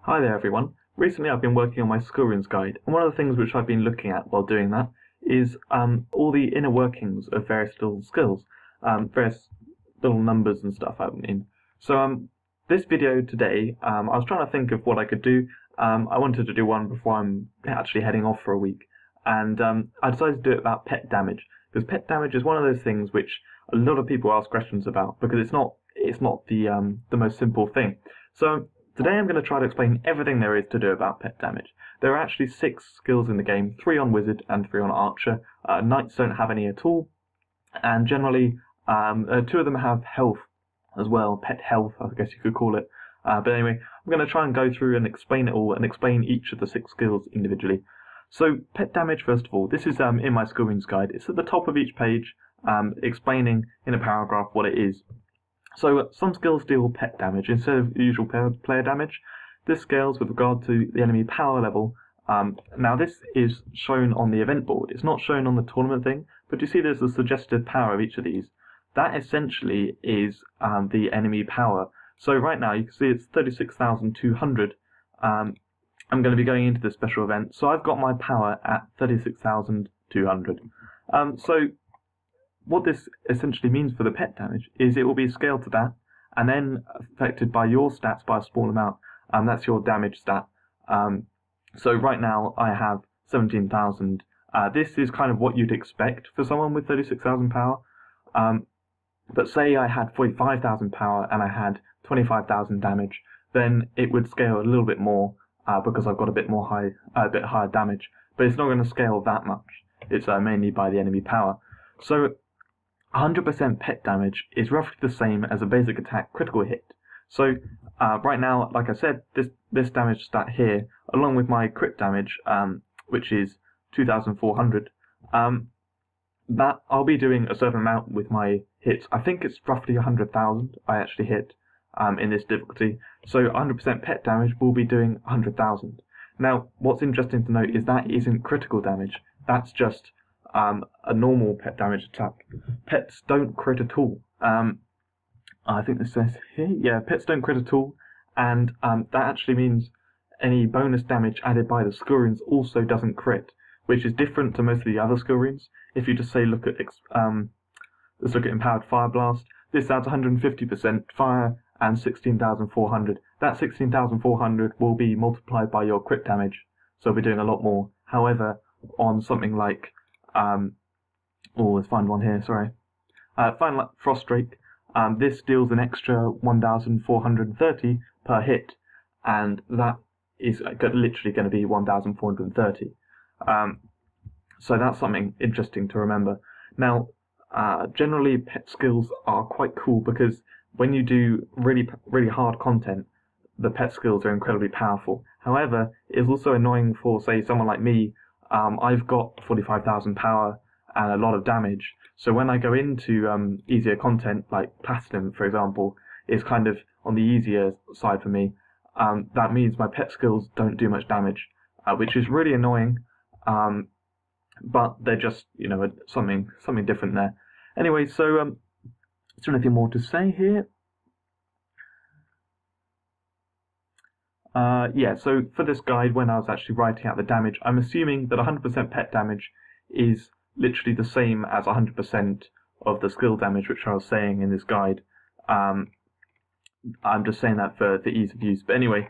Hi there everyone. Recently I've been working on my skill runes guide, and one of the things which I've been looking at while doing that is all the inner workings of various little skills, various little numbers and stuff I mean. So this video today, I was trying to think of what I could do. I wanted to do one before I'm actually heading off for a week, and I decided to do it about pet damage, because pet damage is one of those things which a lot of people ask questions about, because it's not the most simple thing. So today I'm going to try to explain everything there is to do about pet damage. There are actually 6 skills in the game, 3 on wizard and 3 on archer. Knights don't have any at all, and generally 2 of them have health as well, pet health I guess you could call it. But anyway, I'm going to try and go through and explain it all and explain each of the 6 skills individually. So pet damage, first of all, this is in my skill runes guide. It's at the top of each page, explaining in a paragraph what it is. So some skills deal pet damage instead of usual player damage. This scales with regard to the enemy power level. Now this is shown on the event board. It's not shown on the tournament thing, but you see there's the suggested power of each of these. That essentially is the enemy power. So right now you can see it's 36,200. I'm going to be going into this special event, so I've got my power at 36,200. So what this essentially means for the pet damage is it will be scaled to that, and then affected by your stats by a small amount. That's your damage stat. So right now I have 17,000. This is kind of what you'd expect for someone with 36,000 power. But say I had 45,000 power and I had 25,000 damage, then it would scale a little bit more because I've got a bit higher damage. But it's not going to scale that much. It's mainly by the enemy power. So 100% pet damage is roughly the same as a basic attack critical hit. So right now, like I said, this damage stat here, along with my crit damage, which is 2,400, that I'll be doing a certain amount with my hits. I think it's roughly 100,000 I actually hit in this difficulty. So 100% pet damage will be doing 100,000. Now, what's interesting to note is that isn't critical damage. That's just a normal pet damage attack. Pets don't crit at all. I think this says here, yeah, pets don't crit at all, and that actually means any bonus damage added by the skill runes also doesn't crit, which is different to most of the other skill runes. If you just say let's look at Empowered Fire Blast, this adds 150% fire and 16,400. That 16,400 will be multiplied by your crit damage, so we'll be doing a lot more. However, on something like let's find one here, sorry. Find like Frostdrake. This deals an extra 1,430 per hit, and that is literally going to be 1,430. So that's something interesting to remember. Now, generally pet skills are quite cool because when you do really hard content, the pet skills are incredibly powerful. However, it is also annoying for, say, someone like me. I've got 45,000 power and a lot of damage, so when I go into easier content like Platinum, for example, is kind of on the easier side for me. That means my pet skills don't do much damage, which is really annoying, but they're just, you know, something different there. Anyway, so is there anything more to say here? Yeah, so for this guide, when I was actually writing out the damage, I'm assuming that 100% pet damage is literally the same as 100% of the skill damage, which I was saying in this guide. I'm just saying that for the ease of use. But anyway,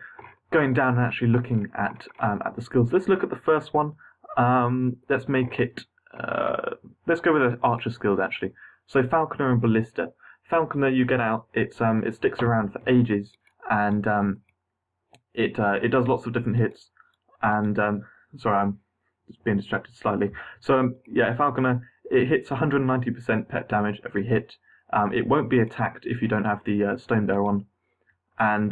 going down and actually looking at the skills. Let's look at the first one. Let's make it. Let's go with the archer skills actually. So Falconer and Ballista. Falconer, you get out. It sticks around for ages, and it does lots of different hits. And sorry, I'm just being distracted slightly. So yeah, Falconer, it hits 190% pet damage every hit. It won't be attacked if you don't have the stone bear on, and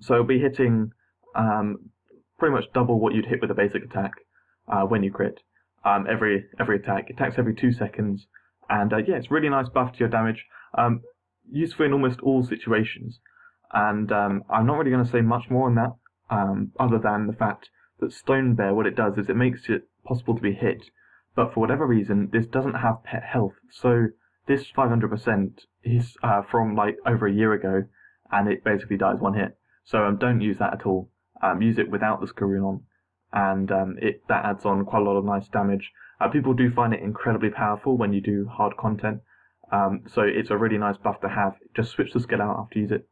so it'll be hitting pretty much double what you'd hit with a basic attack when you crit. Every attack, it attacks every 2 seconds, and yeah, it's really nice buff to your damage. Useful in almost all situations, and I'm not really going to say much more on that, other than the fact that Stone Bear, what it does is it makes it possible to be hit, but for whatever reason, this doesn't have pet health. So this 500% is from like over a year ago, and it basically dies one hit. So don't use that at all. Use it without the skill rune on, and that adds on quite a lot of nice damage. People do find it incredibly powerful when you do hard content, so it's a really nice buff to have. Just switch the skill out after you use it.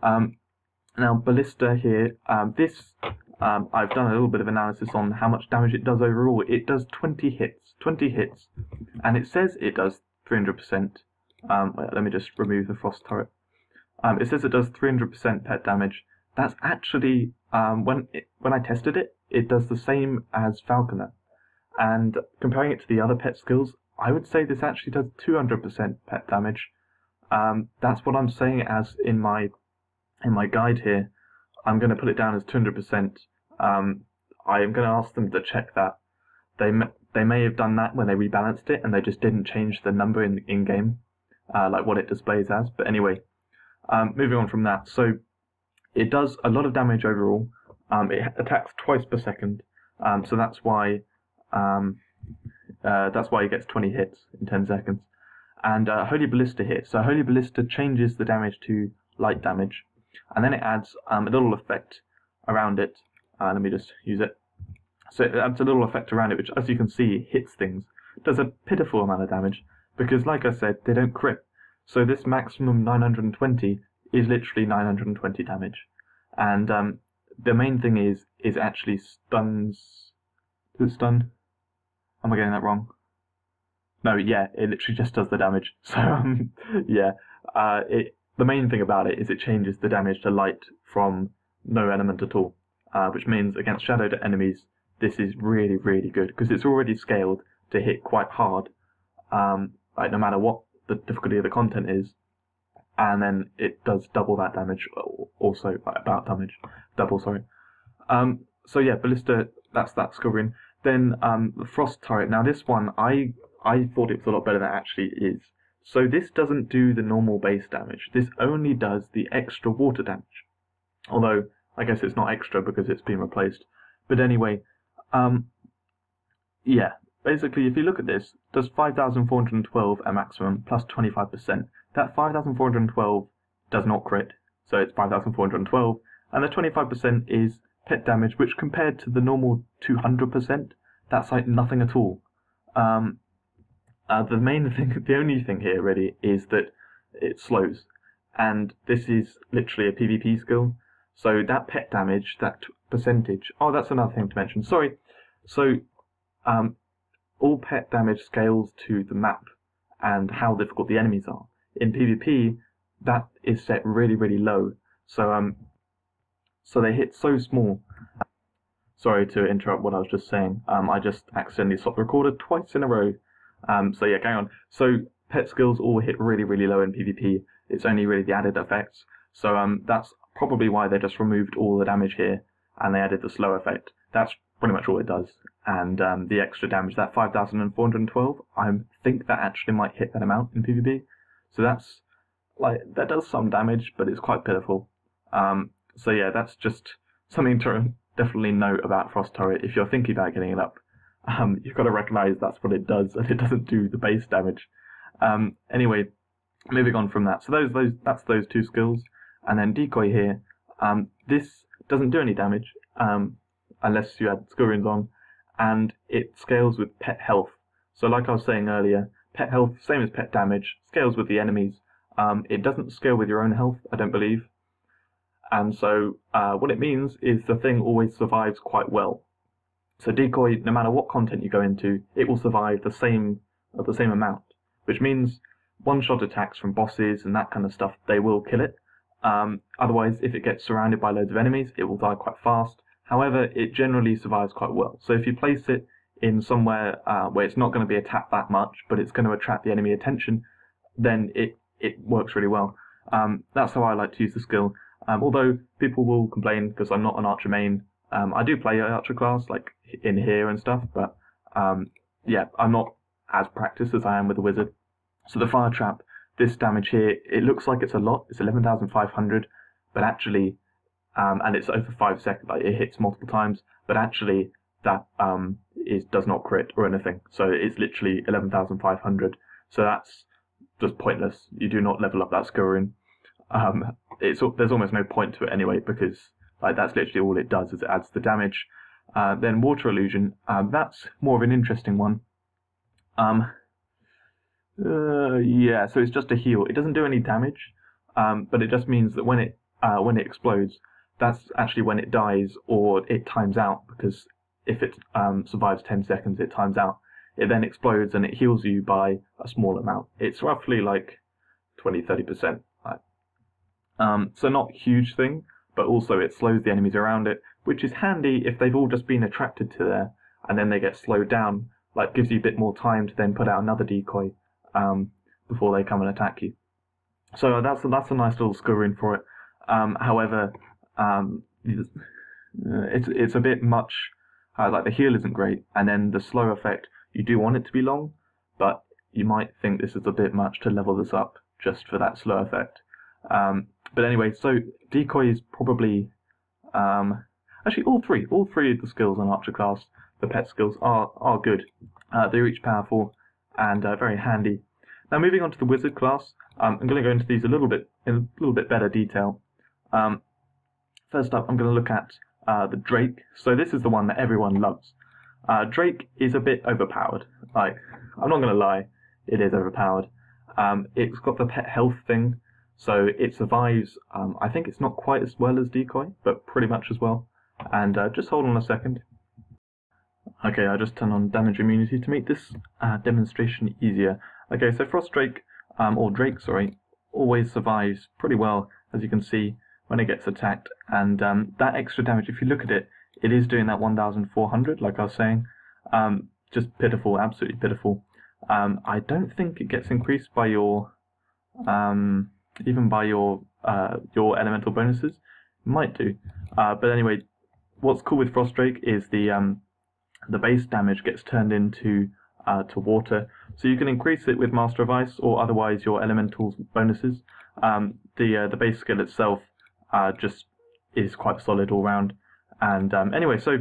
Now Ballista here, I've done a little bit of analysis on how much damage it does overall. It does 20 hits, and it says it does 300%. Wait, let me just remove the frost turret. It says it does 300% pet damage. That's actually, when I tested it, it does the same as Falconer. And comparing it to the other pet skills, I would say this actually does 200% pet damage. That's what I'm saying as in my guide here. I'm going to put it down as 200%. I am going to ask them to check that. They may have done that when they rebalanced it and they just didn't change the number in game, like what it displays as. But anyway, moving on from that. So it does a lot of damage overall. It attacks twice per second. So that's why it gets 20 hits in 10 seconds. And Holy Ballista here. So Holy Ballista changes the damage to light damage, and then it adds a little effect around it. Let me just use it. So it adds a little effect around it, which, as you can see, hits things. It does a pitiful amount of damage, because, like I said, they don't crit. So this maximum 920 is literally 920 damage. And the main thing is actually stuns. Does it stun? Am I getting that wrong? No, yeah, it literally just does the damage. So, yeah, the main thing about it is it changes the damage to light from no element at all, which means against shadowed enemies, this is really, really good, because it's already scaled to hit quite hard, like no matter what the difficulty of the content is, and then it does double that damage, also, like about damage, double, sorry. So yeah, Ballista, that's that skill rune. Then the Frost Turret. Now this one, I thought it was a lot better than it actually is. So this doesn't do the normal base damage. This only does the extra water damage. Although, I guess it's not extra because it's been replaced. But anyway, yeah. Basically, if you look at this, it does 5,412 at maximum, plus 25%. That 5,412 does not crit, so it's 5,412. And the 25% is pet damage, which compared to the normal 200%, that's like nothing at all. The only thing here really is that it slows, and this is literally a PvP skill. So that pet damage, that percentage. Oh, that's another thing to mention. Sorry. So, all pet damage scales to the map and how difficult the enemies are. In PvP, that is set really, really low. So, so they hit so small. Sorry to interrupt what I was just saying. I just accidentally stopped the recorder twice in a row. So yeah, going on. So pet skills all hit really, really low in PvP. It's only really the added effects. So that's probably why they just removed all the damage here and they added the slow effect. That's pretty much all it does. And the extra damage, that 5,412, I think that actually might hit that amount in PvP. So that's like, that does some damage, but it's quite pitiful. So yeah, that's just something to definitely note about Frost Turret. If you're thinking about getting it up, you've got to recognise that's what it does, and it doesn't do the base damage. Anyway, moving on from that. So that's those two skills, and then Decoy here. This doesn't do any damage unless you add skill runes on, and it scales with pet health. So like I was saying earlier, pet health, same as pet damage, scales with the enemies. It doesn't scale with your own health, I don't believe. And so what it means is the thing always survives quite well. So Decoy, no matter what content you go into, it will survive the same amount, which means one-shot attacks from bosses and that kind of stuff, they will kill it. Otherwise, if it gets surrounded by loads of enemies, it will die quite fast. However, it generally survives quite well. So if you place it in somewhere where it's not going to be attacked that much, but it's going to attract the enemy attention, then it works really well. That's how I like to use the skill. Although people will complain because I'm not an archer main. I do play archer class, like in here and stuff, but yeah, I'm not as practiced as I am with the wizard. So the fire trap, this damage here, it looks like it's a lot. It's 11,500, but actually, and it's over 5 seconds. Like it hits multiple times, but actually that does not crit or anything. So it's literally 11,500. So that's just pointless. You do not level up that skill rune. there's almost no point to it anyway, because like that's literally all it does, is it adds the damage. Then Water Illusion, that's more of an interesting one. Yeah, so it's just a heal. It doesn't do any damage, but it just means that when it explodes, that's actually when it dies or it times out, because if it survives 10 seconds, it times out. It then explodes and it heals you by a small amount. It's roughly like 20-30%. So not a huge thing, but also it slows the enemies around it, which is handy if they've all just been attracted to there and then they get slowed down. Like, gives you a bit more time to then put out another decoy before they come and attack you. So that's a nice little skill rune for it. However, it's a bit much. Like, the heal isn't great, and then the slow effect, you do want it to be long, but you might think this is a bit much to level this up just for that slow effect. But anyway, so decoy is probably actually all three of the skills on Archer class, the pet skills, are good. They're each powerful and very handy. Now, moving on to the wizard class, I'm going to go into these in a little bit better detail. First up, I'm going to look at the Drake. So this is the one that everyone loves. Drake is a bit overpowered. Like, I'm not going to lie, it is overpowered. It's got the pet health thing, so it survives. I think it's not quite as well as Decoy, but pretty much as well. And just hold on a second. Okay, I just turned on damage immunity to make this demonstration easier. Okay, so Frost Drake, or Drake, sorry, always survives pretty well, as you can see, when it gets attacked. And that extra damage, if you look at it, it is doing that 1,400, like I was saying. Just pitiful, absolutely pitiful. I don't think it gets increased by your, even by your elemental bonuses. It might do. But anyway, what's cool with Frost Drake is the base damage gets turned into to water, so you can increase it with Master of Ice or otherwise your elemental bonuses. The base skill itself just is quite solid all round. And anyway, so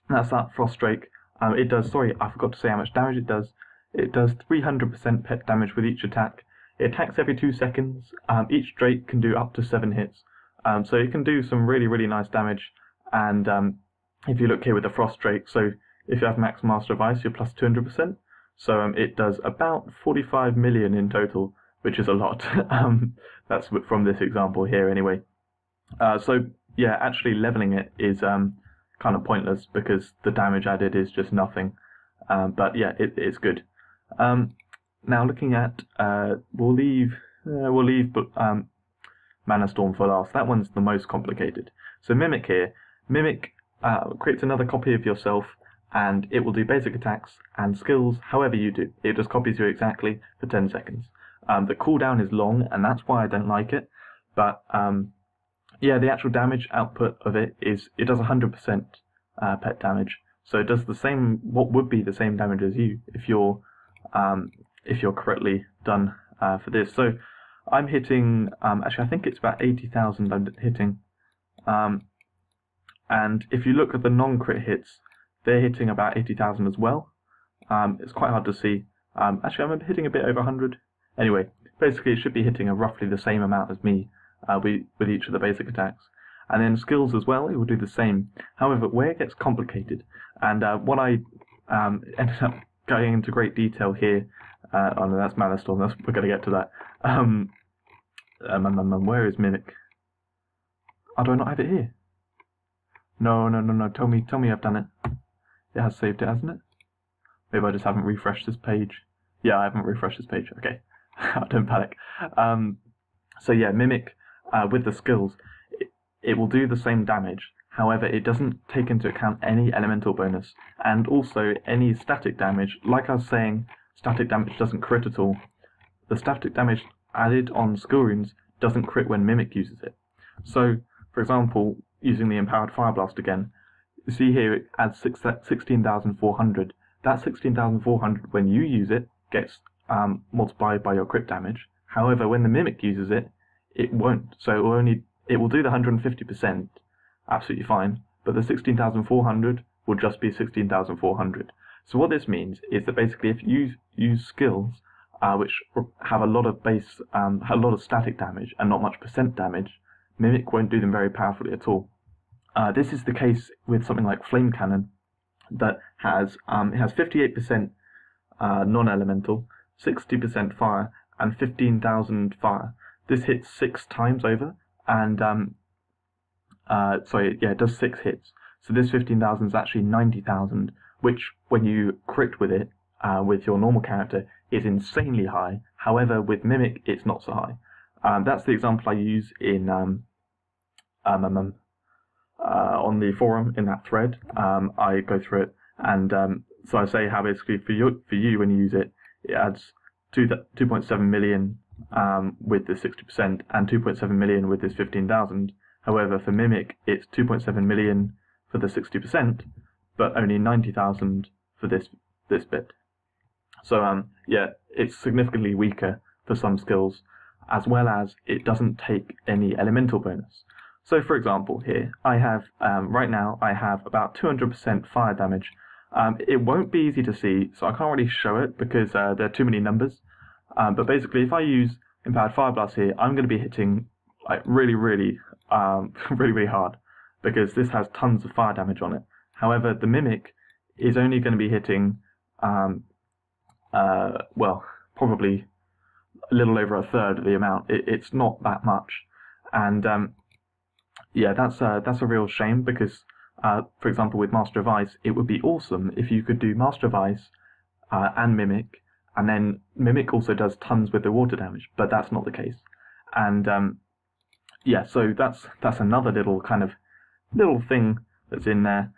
that's that Frost Drake. It does, sorry, I forgot to say how much damage it does. It does 300% pet damage with each attack. It attacks every 2 seconds. Each Drake can do up to 7 hits. So it can do some really, really nice damage. And if you look here with the Frost Drake, so if you have max Master of Ice, you're plus 200%. So it does about 45 million in total, which is a lot. That's from this example here anyway. So yeah, actually leveling it is kind of pointless because the damage added is just nothing. But yeah, it's good. Now looking at, we'll leave Mana Storm for last. That one's the most complicated. So Mimic here. Mimic creates another copy of yourself, and it will do basic attacks and skills however you do. It just copies you exactly for 10 seconds. The cooldown is long, and that's why I don't like it. But yeah, the actual damage output of it is, it does 100% pet damage. So it does the same, what would be the same damage as you if you're correctly done for this. So I'm hitting, actually I think it's about 80,000 I'm hitting. And if you look at the non-crit hits, they're hitting about 80,000 as well. It's quite hard to see. Actually, I'm hitting a bit over 100. Anyway, basically it should be hitting roughly the same amount as me with each of the basic attacks. And then skills as well, it will do the same. However, where it gets complicated, and what I ended up going into great detail here, oh no, that's Mana Storm, we're going to get to that. Where is Mimic? Oh, do I not have it here? No, tell me I've done it. It has saved it, hasn't it? Maybe I just haven't refreshed this page. Yeah, I haven't refreshed this page, okay. Don't panic. So yeah, Mimic, with the skills, it will do the same damage. However, it doesn't take into account any elemental bonus, and also any static damage. Like I was saying, static damage doesn't crit at all. The static damage added on skill runes doesn't crit when Mimic uses it. So, for example, using the Empowered Fire Blast again, you see here it adds 16,400. That 16,400, when you use it, gets multiplied by your crit damage. However, when the Mimic uses it, it won't. So it will do the 150%, absolutely fine, but the 16,400 will just be 16,400. So what this means is that basically if you use skills which have a lot of a lot of static damage and not much percent damage, Mimic won't do them very powerfully at all. This is the case with something like Flame Cannon, that has it has 58% non-elemental, 60% fire, and 15,000 fire. This hits 6 times over, and it does 6 hits. So this 15,000 is actually 90,000, which when you crit with it, with your normal character, is insanely high. However, with Mimic, it's not so high. That's the example I use in on the forum in that thread. I go through it, and so I say how basically for you when you use it, it adds 2.7 million with the 60% and 2.7 million with this 15,000. However, for Mimic, it's 2.7 million for the 60%, but only 90,000 for this bit. So it's significantly weaker for some skills, as well as it doesn't take any elemental bonus. So for example, here I have right now I have about 200% fire damage. It won't be easy to see, so I can't really show it because there are too many numbers. But basically, if I use Empowered Fire Blast here, I'm going to be hitting like really hard, because this has tons of fire damage on it. However, the Mimic is only going to be hitting probably a little over a third of the amount. It's not that much, and that's a real shame, because for example, with Master of Ice, it would be awesome if you could do Master of Ice and Mimic, and then Mimic also does tons with the water damage, but that's not the case. And so that's another little thing that's in there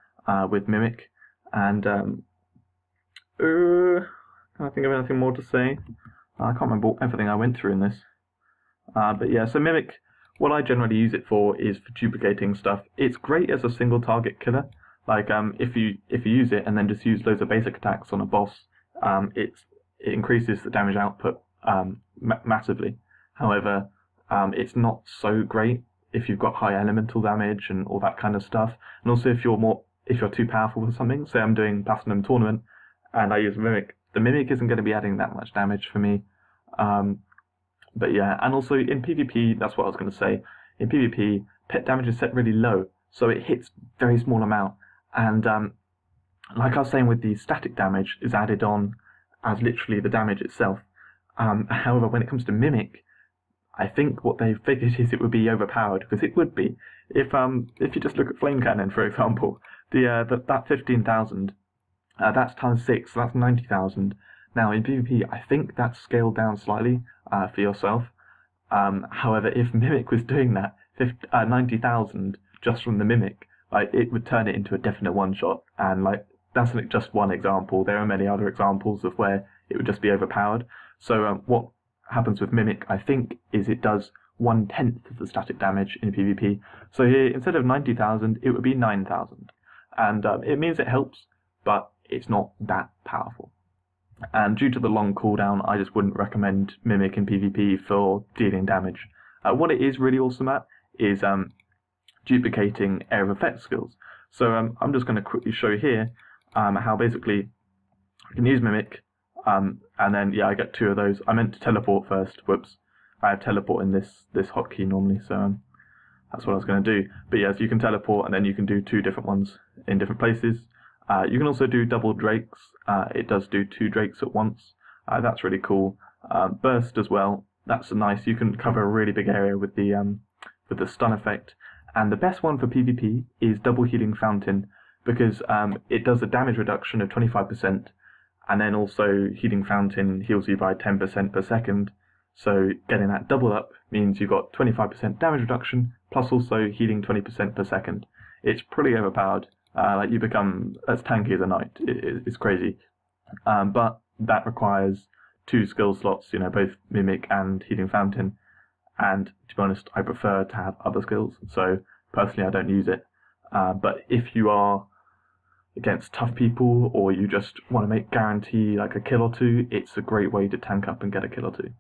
with Mimic. And can I think of anything more to say? I can't remember everything I went through in this. But yeah, so Mimic, what I generally use it for is for duplicating stuff. It's great as a single target killer. Like if you use it and then just use loads of basic attacks on a boss, it increases the damage output massively. However, it's not so great if you've got high elemental damage and all that kind of stuff. And also if you're too powerful for something. Say I'm doing Platinum Tournament and I use Mimic. The Mimic isn't going to be adding that much damage for me. But yeah, and also in PvP, that's what I was going to say. In PvP, pet damage is set really low, so it hits very small amount. And like I was saying, with the static damage is added on as literally the damage itself. However, when it comes to Mimic, I think what they figured is it would be overpowered, because it would be. If you just look at Flame Cannon, for example, that 15,000, that's times 6, so that's 90,000. Now in PvP, I think that's scaled down slightly for yourself. However, if Mimic was doing that, 90,000 just from the Mimic, like it would turn it into a definite one-shot. And like that's just one example. There are many other examples of where it would just be overpowered. So what happens with Mimic, I think, is it does 1/10 of the static damage in PvP. So here, instead of 90,000, it would be 9,000. And it means it helps, but it's not that powerful. And due to the long cooldown, I just wouldn't recommend Mimic in PvP for dealing damage. What it is really awesome at is duplicating area of effect skills. So I'm just going to quickly show here how basically I can use Mimic, and then I get 2 of those. I meant to teleport first. Whoops, I have teleport in this hotkey normally, so that's what I was going to do. But yes, you can teleport, and then you can do 2 different ones in different places. You can also do double drakes. It does do 2 drakes at once. That's really cool. Burst as well. That's nice. You can cover a really big area with the stun effect. And the best one for PvP is double healing fountain, because it does a damage reduction of 25%, and then also healing fountain heals you by 10% per second. So getting that double up means you've got 25% damage reduction plus also healing 20% per second. It's pretty overpowered. Like you become as tanky as a knight. It's crazy. But that requires 2 skill slots, both Mimic and Healing Fountain. And to be honest, I prefer to have other skills. So personally, I don't use it. But if you are against tough people, or you just want to guarantee like a kill or 2, it's a great way to tank up and get a kill or 2.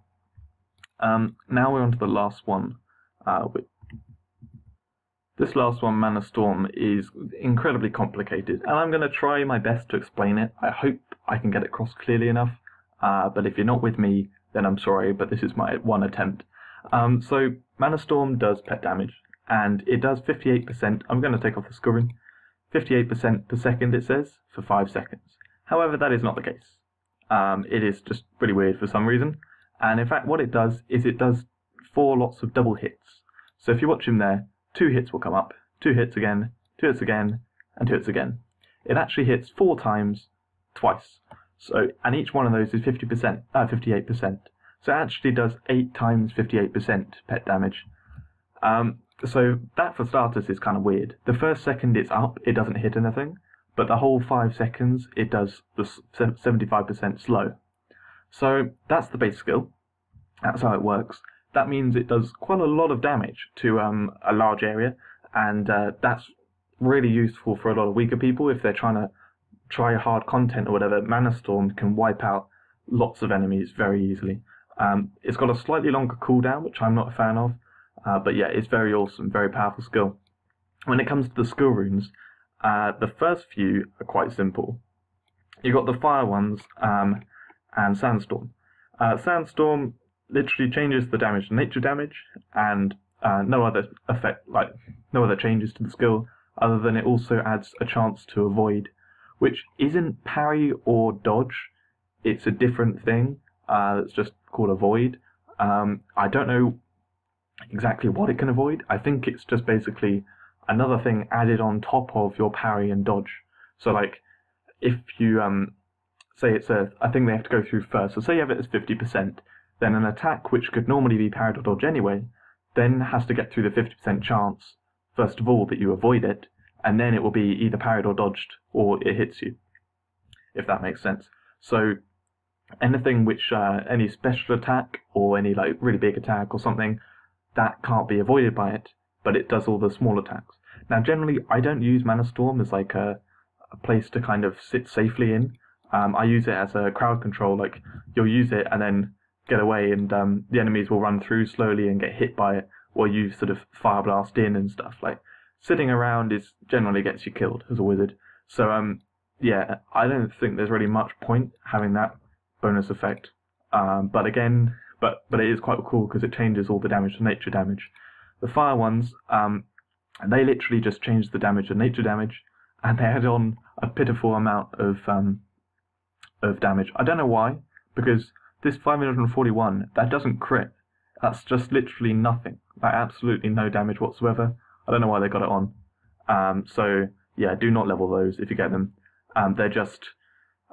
Now we're on to the last one. This last one, Mana Storm, is incredibly complicated, and I'm going to try my best to explain it. I hope I can get it across clearly enough. but if you're not with me, then I'm sorry, but this is my one attempt. So Mana Storm does pet damage, and it does 58%. I'm going to take off the scoring. 58% per second, it says, for 5 seconds. However, that is not the case. It is just really weird for some reason. And in fact, what it does is it does 4 lots of double hits. So if you watch him there, 2 hits will come up, 2 hits again, 2 hits again, and 2 hits again. It actually hits 4 times, twice. So, and each one of those is 58%. So it actually does 8 times 58% pet damage. So that for starters is kind of weird. The first second it's up, it doesn't hit anything, but the whole 5 seconds it does the 75% slow. So that's the base skill. That's how it works. That means it does quite a lot of damage to a large area, and that's really useful for a lot of weaker people if they're trying to try hard content or whatever. Mana Storm can wipe out lots of enemies very easily. It's got a slightly longer cooldown, which I'm not a fan of, but yeah, it's very awesome, very powerful skill. When it comes to the skill runes, the first few are quite simple. You've got the fire ones and Sandstorm. Sandstorm literally changes the damage to nature damage, and no other effect, like no other changes to the skill, other than it also adds a chance to avoid, which isn't parry or dodge. It's a different thing. It's just called avoid. I don't know exactly what it can avoid. I think it's just basically another thing added on top of your parry and dodge. So like, if you say it's a thing they have to go through first, so say you have it as 50%, then an attack which could normally be parried or dodge anyway, then has to get through the 50% chance, first of all, that you avoid it, and then it will be either parried or dodged, or it hits you, if that makes sense. So anything which, any special attack, or any like really big attack or something, that can't be avoided by it, but it does all the small attacks. Now generally I don't use Mana Storm as like a place to kind of sit safely in. I use it as a crowd control, like you'll use it and then get away, and the enemies will run through slowly and get hit by it, or you sort of fire blast in and stuff. Like sitting around is generally gets you killed as a wizard. So yeah, I don't think there's really much point having that bonus effect. But again, but it is quite cool because it changes all the damage to nature damage. The fire ones, they literally just change the damage to nature damage, and they add on a pitiful amount of damage. I don't know why, because this 541, that doesn't crit. That's just literally nothing. Like absolutely no damage whatsoever. I don't know why they got it on. So yeah, do not level those if you get them. They're just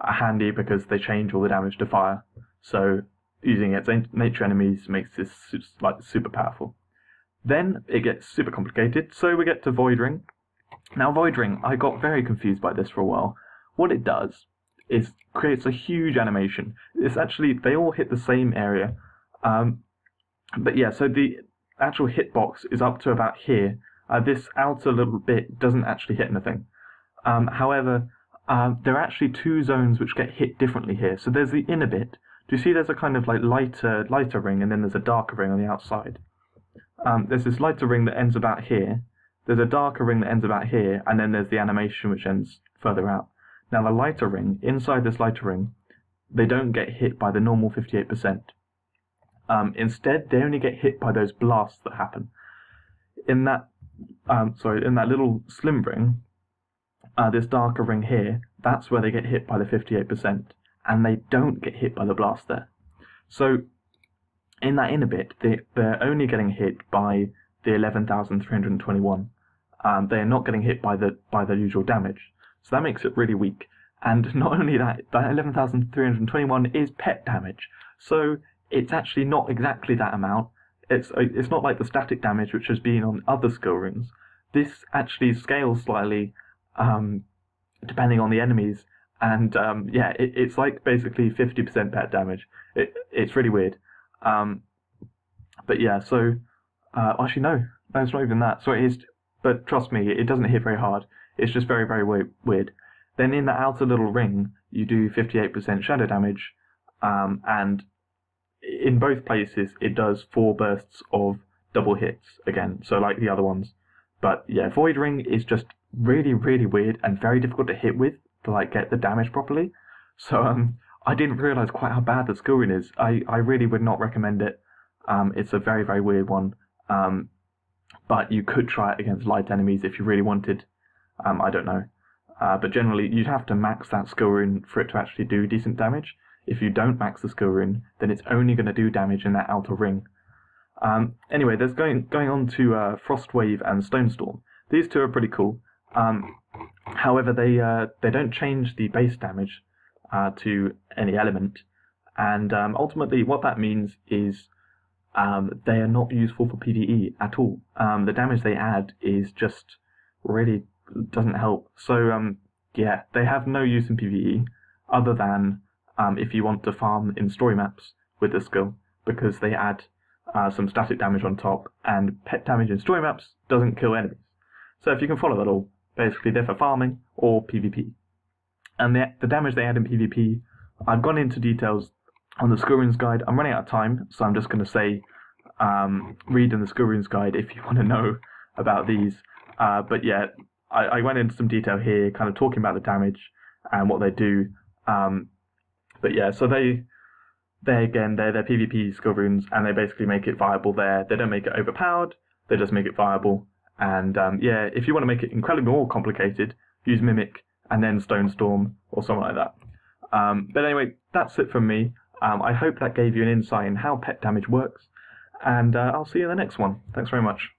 handy because they change all the damage to fire. So using it against nature enemies makes this like super powerful. Then it gets super complicated, so we get to Void Ring. Now Void Ring, I got very confused by this for a while. What it does is creates a huge animation. It's actually, they all hit the same area. But yeah, so the actual hitbox is up to about here. This outer little bit doesn't actually hit anything. However, there are actually 2 zones which get hit differently here. So there's the inner bit. Do you see there's a kind of like lighter ring, and then there's a darker ring on the outside? There's this lighter ring that ends about here, there's a darker ring that ends about here, and then there's the animation which ends further out. Now the lighter ring, inside this lighter ring, they don't get hit by the normal 58%. Instead, they only get hit by those blasts that happen. In that, in that little slim ring, this darker ring here, that's where they get hit by the 58%, and they don't get hit by the blast there. So in that inner bit, they're only getting hit by the 11,321. They're not getting hit by the usual damage. So that makes it really weak. And not only that, that 11,321 is pet damage. So it's actually not exactly that amount. It's not like the static damage which has been on other skill rings. This actually scales slightly depending on the enemies. And yeah, it's like basically 50% pet damage. It's really weird. But yeah, so actually no, it's not even that. So it is, but trust me, it doesn't hit very hard. It's just very, very weird. Then in the outer little ring, you do 58% shadow damage, and in both places it does 4 bursts of double hits again, so like the other ones. But yeah, Void Ring is just really, really weird and very difficult to hit with to like get the damage properly. So I didn't realise quite how bad the skill rune is. I really would not recommend it. It's a very, very weird one. But you could try it against light enemies if you really wanted. I don't know. But generally, you'd have to max that skill rune for it to actually do decent damage. If you don't max the skill rune, then it's only going to do damage in that outer ring. Anyway, there's going on to Frost Wave and Stone Storm. These two are pretty cool. However, they don't change the base damage to any element, and ultimately what that means is they are not useful for PvE at all. The damage they add is just really doesn't help. So yeah, they have no use in PvE other than if you want to farm in story maps with the skill, because they add some static damage on top, and pet damage in story maps doesn't kill enemies. So if you can follow that all, basically they're for farming or PvP. And the damage they add in PvP, I've gone into details on the skill runes guide. I'm running out of time, so I'm just going to say read in the skill runes guide if you want to know about these. But yeah, I went into some detail here, kind of talking about the damage and what they do. But yeah, so they're PvP skill runes, and they basically make it viable there. They don't make it overpowered, they just make it viable. And yeah, if you want to make it incredibly more complicated, use Mimic and then Stone Storm or something like that. But anyway, that's it from me. I hope that gave you an insight in how pet damage works, and I'll see you in the next one. Thanks very much.